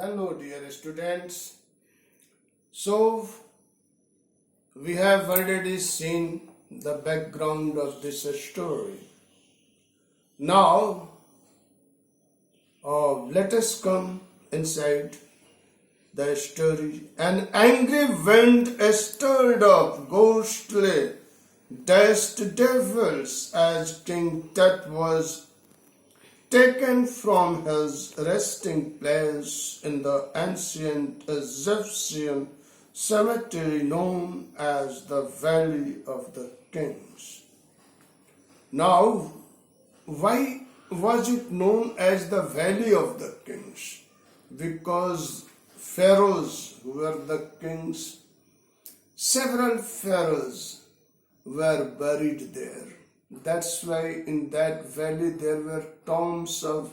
Hello, dear students. So, we have already seen the background of this story. Now, let us come inside the story. An angry wind stirred up ghostly dust devils as King Tut was taken from his resting place in the ancient Egyptian cemetery known as the Valley of the Kings. Now, why was it known as the Valley of the Kings? Because pharaohs were the kings. Several pharaohs were buried there. That's why in that valley there were tombs of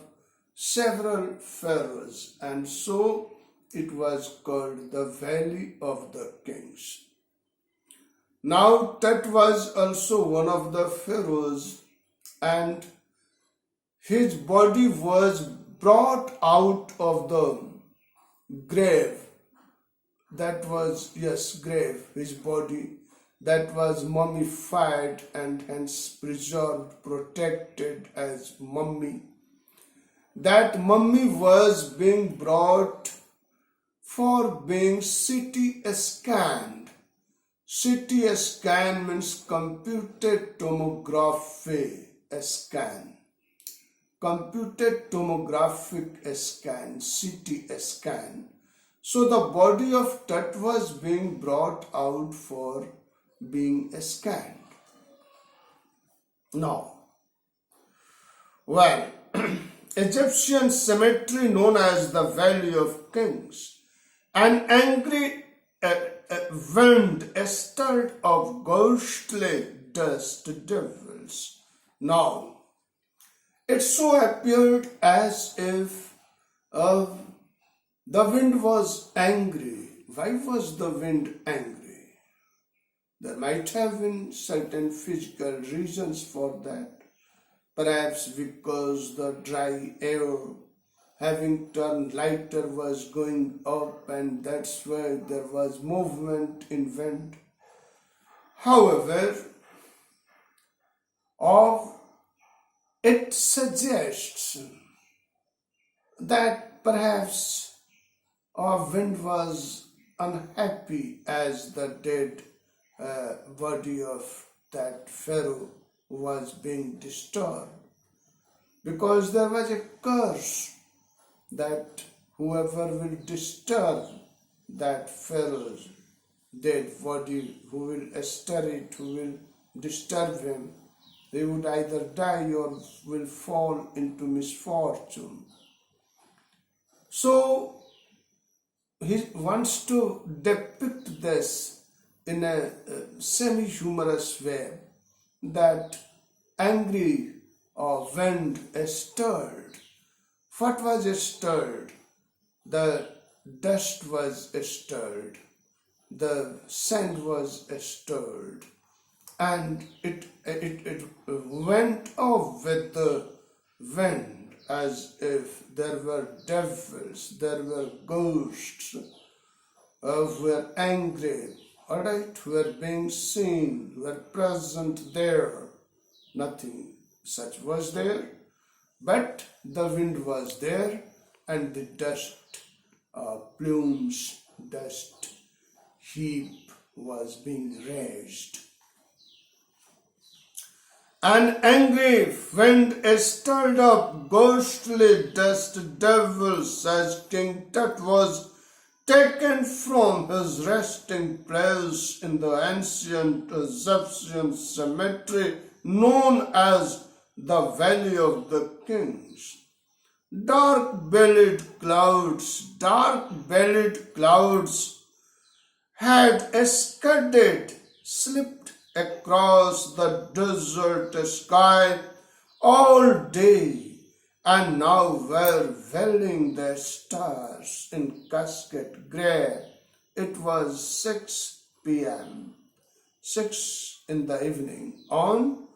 several pharaohs, and so it was called the Valley of the Kings. Now Tut was also one of the pharaohs, and his body was brought out of the grave. That was, grave, his body that was mummified and hence preserved, protected as mummy. That mummy was being brought for being CT scanned. CT scan means computed tomography scan. Computed tomographic scan, CT scan. So the body of Tut was being brought out for being scanned. Now, Egyptian cemetery known as the Valley of Kings, an angry wind stirred of ghostly dust devils. Now, it so appeared as if the wind was angry. Why was the wind angry? There might have been certain physical reasons for that. Perhaps because the dry air having turned lighter was going up, and that's why there was movement in wind. However, it suggests that perhaps our wind was unhappy as the dead body of that pharaoh was being disturbed, because there was a curse that whoever will disturb that pharaoh's dead body, who will stir it, who will disturb him, they would either die or will fall into misfortune. So he wants to depict this in a semi-humorous way, that angry wind stirred. What was stirred? The dust was stirred, the sand was stirred, and it went off with the wind as if there were devils, there were ghosts who were angry. Alright, were being seen, were present there. Nothing such was there, but the wind was there, and the dust plumes, dust heap was being raised. An angry wind stirred up ghostly dust devils as King Tut was taken from his resting place in the ancient Egyptian cemetery known as the Valley of the Kings. Dark-bellied clouds had slipped across the desert sky all day, and now were veiling the stars in cascade grey. It was 6 p.m., 6 in the evening on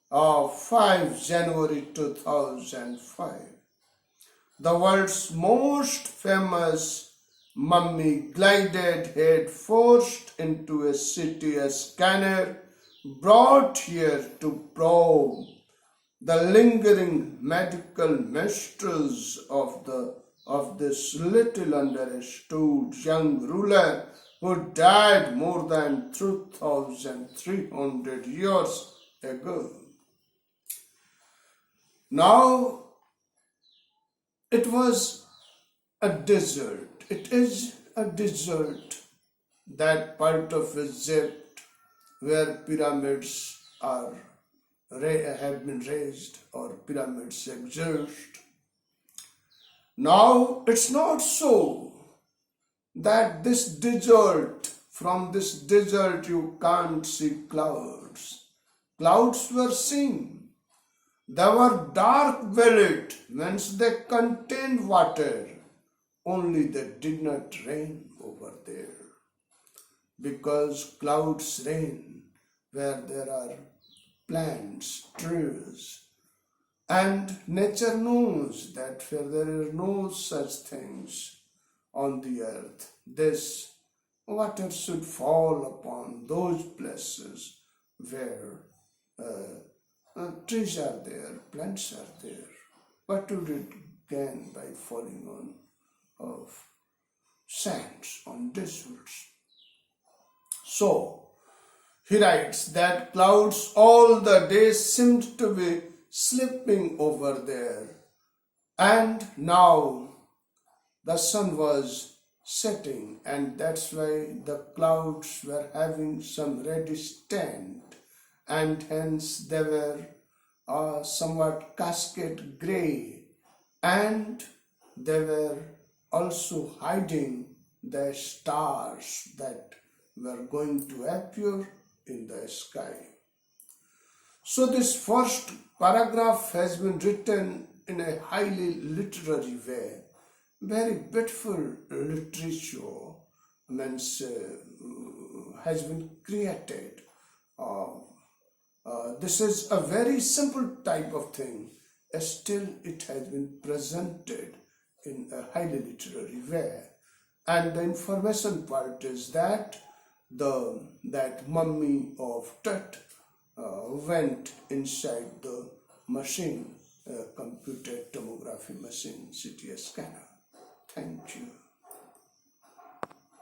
5 January 2005. The world's most famous mummy glided head first into a CT scanner brought here to probe the lingering medical mysteries of this little understood young ruler who died more than 2,300 years ago. Now it was a desert. It is a desert, that part of Egypt where pyramids have been raised or pyramids exist. Now it's not so that from this desert you can't see clouds. Clouds were seen. They were dark velvet, whence they contained water, only they did not rain over there. Because clouds rain where there are plants, trees, and nature knows that where there are no such things on the earth, this water should fall upon those places where trees are there, plants are there. What would it gain by falling on of sands, on deserts? So, he writes that clouds all the day seemed to be slipping over there, and now the sun was setting, and that's why the clouds were having some reddish tint, and hence they were somewhat cascade grey, and they were also hiding the stars that were going to appear in the sky. So this first paragraph has been written in a highly literary way, very beautiful literature has been created. This is a very simple type of thing, still it has been presented in a highly literary way. And the information part is that that mummy of Tut went inside the machine, computed tomography machine, CT scanner. Thank you.